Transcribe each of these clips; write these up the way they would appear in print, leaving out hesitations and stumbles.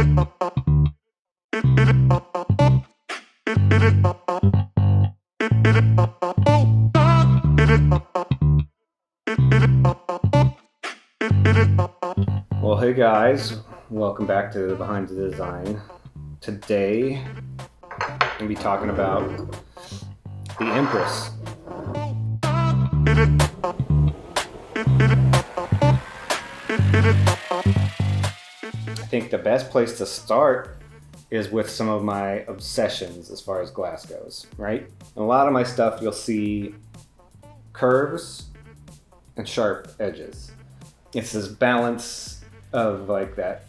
Well, hey guys, welcome back to Behind the Design. Today, I'm going to be talking about the Empress. I think the best place to start is with some of my obsessions as far as glass goes, right? In a lot of my stuff, you'll see curves and sharp edges. It's this balance of like that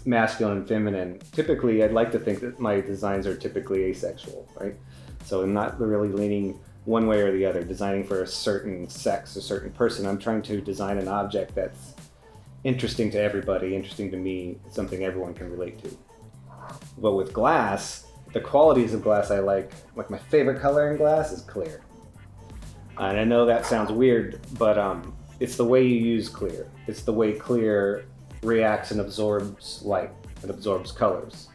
masculine and feminine. Typically, I'd like to think that my designs are typically asexual, right? So I'm not really leaning one way or the other, designing for a certain sex, a certain person. I'm trying to design an object that's interesting to everybody, interesting to me, something everyone can relate to. But with glass, the qualities of glass I like my favorite color in glass is clear. And I know that sounds weird, but it's the way you use clear. It's the way clear reacts and absorbs light and absorbs colors.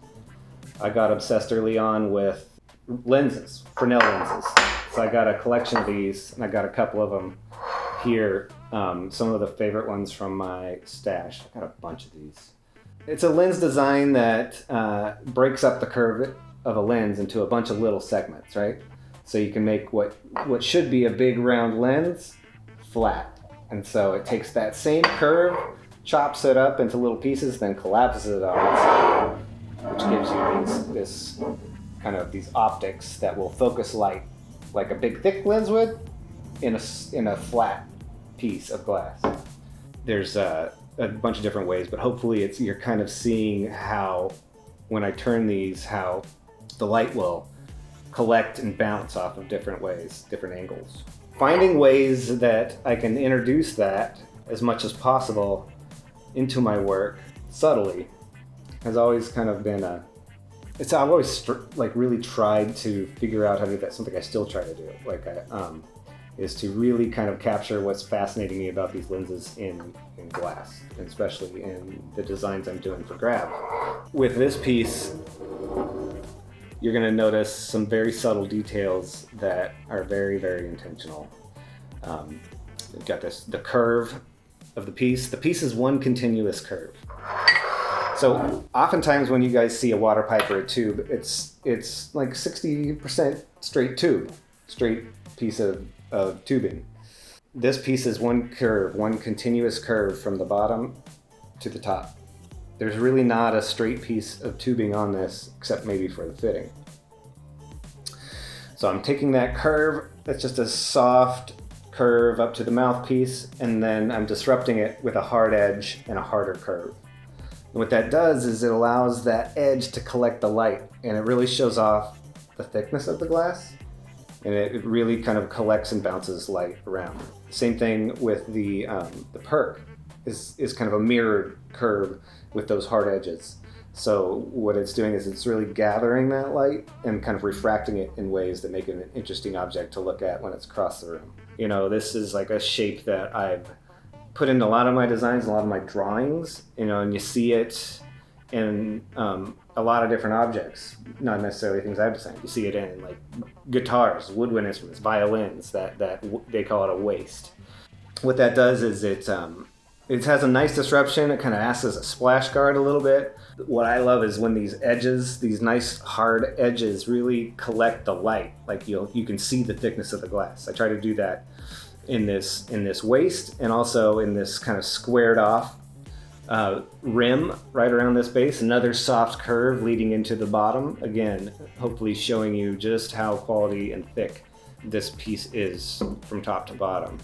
I got obsessed early on with lenses, Fresnel lenses. So I got a collection of these, and I got a couple of them here. Some of the favorite ones from my stash. I got a bunch of these. It's a lens design that breaks up the curve of a lens into a bunch of little segments, right? So you can make what should be a big round lens flat. And so it takes that same curve, chops it up into little pieces, then collapses it on itself, which gives you these optics that will focus light like a big thick lens would in a flat piece of glass. There's a bunch of different ways, but hopefully you're kind of seeing how when I turn these, how the light will collect and bounce off of different ways, different angles. Finding ways that I can introduce that as much as possible into my work subtly has always kind of been I've always really tried to figure out how to do that. Something I still try to do, is to really kind of capture what's fascinating me about these lenses in glass, and especially in the designs I'm doing for GRAV. With this piece, you're going to notice some very subtle details that are very, very intentional. We've got the curve of the piece. The piece is one continuous curve. So oftentimes when you guys see a water pipe or a tube, it's like 60% straight tube, straight piece of tubing. This piece is one curve, one continuous curve from the bottom to the top. There's really not a straight piece of tubing on this, except maybe for the fitting. So I'm taking that curve, that's just a soft curve up to the mouthpiece, and then I'm disrupting it with a hard edge and a harder curve. And what that does is it allows that edge to collect the light, and it really shows off the thickness of the glass, and it really kind of collects and bounces light around. Same thing with the perk is kind of a mirrored curve with those hard edges. So what it's doing is it's really gathering that light and kind of refracting it in ways that make it an interesting object to look at when it's across the room. You know, this is like a shape that I've put into a lot of my designs, a lot of my drawings, and you see it in a lot of different objects, not necessarily things I've designed. You see it in like guitars, woodwind instruments, violins, that they call it a waist. What that does is it has a nice disruption. It kind of acts as a splash guard a little bit. What I love is when these edges, these nice hard edges, really collect the light. Like you can see the thickness of the glass. I try to do that in this waist, and also in this kind of squared off rim right around this base. Another soft curve leading into the bottom. Again, hopefully showing you just how quality and thick this piece is from top to bottom.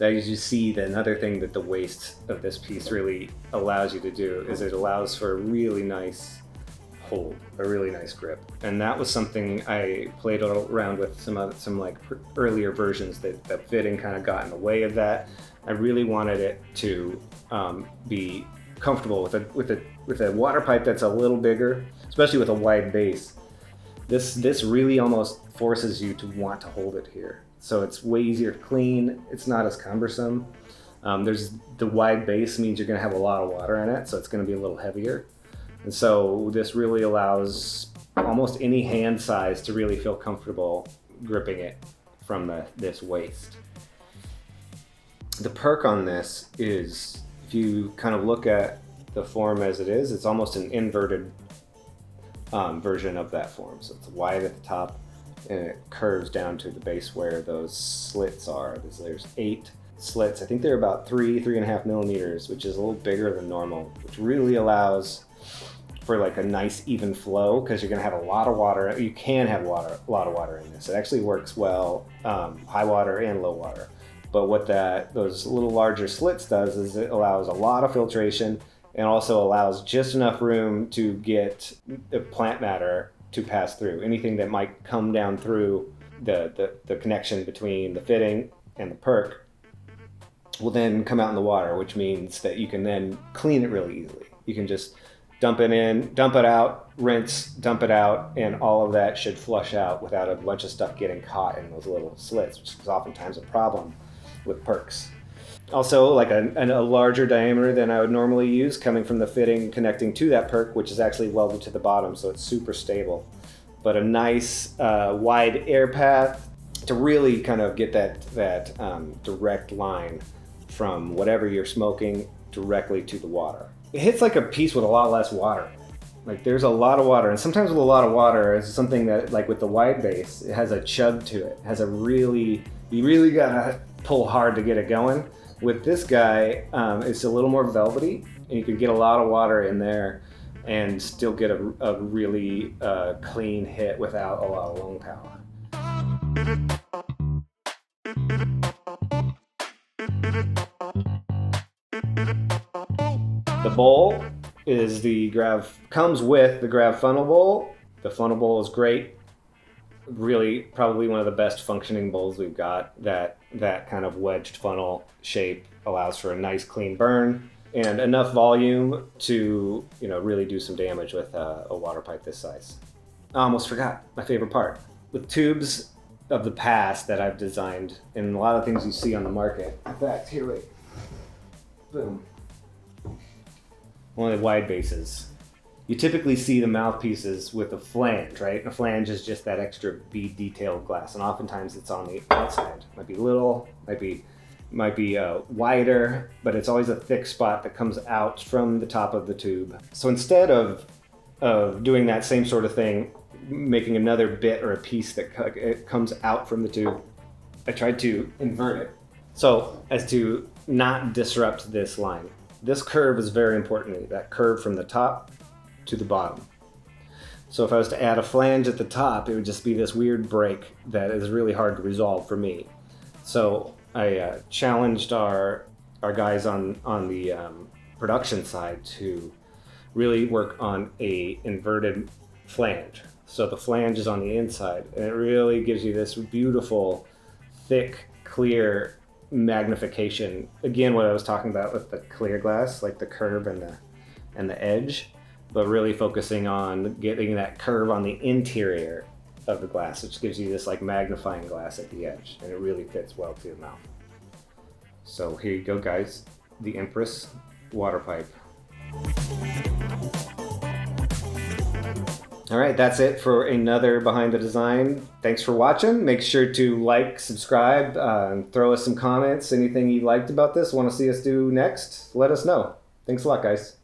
As you see, another thing that the waist of this piece really allows you to do is it allows for a really nice hold, a really nice grip. And that was something I played around with some earlier versions that the fitting kind of got in the way of that. I really wanted it to be comfortable with a water pipe that's a little bigger, especially with a wide base. This really almost forces you to want to hold it here. So it's way easier to clean. It's not as cumbersome. There's the wide base means you're going to have a lot of water in it, so it's going to be a little heavier. And so this really allows almost any hand size to really feel comfortable gripping it from this waist. The perk on this is, if you kind of look at the form as it is, it's almost an inverted version of that form. So it's wide at the top and it curves down to the base where those slits are. There's 8 slits. I think they're about 3.5 millimeters, which is a little bigger than normal, which really allows for like a nice even flow, because you're going to have a lot of water. You can have a lot of water in this. It actually works well, high water and low water. But what those little larger slits does is it allows a lot of filtration and also allows just enough room to get the plant matter to pass through. Anything that might come down through the connection between the fitting and the perk will then come out in the water, which means that you can then clean it really easily. You can just dump it in, dump it out, rinse, dump it out, and all of that should flush out without a bunch of stuff getting caught in those little slits, which is oftentimes a problem with perks. Also, like a larger diameter than I would normally use coming from the fitting connecting to that perk, which is actually welded to the bottom, so it's super stable. But a nice wide air path to really kind of get that direct line from whatever you're smoking directly to the water. It hits like a piece with a lot less water. Like there's a lot of water, and sometimes with a lot of water, it's something that, like with the wide base, it has a chug to it. It has you really gotta pull hard to get it going. With this guy, it's a little more velvety, and you can get a lot of water in there and still get a really clean hit without a lot of lung power. The bowl is the GRAV, comes with the GRAV funnel bowl. The funnel bowl is great. Really, probably one of the best functioning bowls we've got. That kind of wedged funnel shape allows for a nice clean burn and enough volume to, really do some damage with a water pipe this size. I almost forgot my favorite part. With tubes of the past that I've designed, and a lot of things you see on the market. In fact, here, wait. Boom. One of the wide bases. You typically see the mouthpieces with a flange, right? And a flange is just that extra bead detailed glass, and oftentimes it's on the outside. Might be little, might be wider, but it's always a thick spot that comes out from the top of the tube. So instead of doing that same sort of thing, making another bit or a piece that it comes out from the tube, I tried to invert it so as to not disrupt this line. This curve is very important to me, that curve from the top to the bottom. So if I was to add a flange at the top, it would just be this weird break that is really hard to resolve for me. So I challenged our guys on the production side to really work on a inverted flange. So the flange is on the inside, and it really gives you this beautiful, thick, clear magnification. Again, what I was talking about with the clear glass, like the curve and the edge, but really focusing on getting that curve on the interior of the glass, which gives you this like magnifying glass at the edge, and it really fits well to the mouth. So here you go, guys, the Empress Water Pipe. All right, that's it for another Behind the Design. Thanks for watching. Make sure to like, subscribe, and throw us some comments. Anything you liked about this, want to see us do next, let us know. Thanks a lot, guys.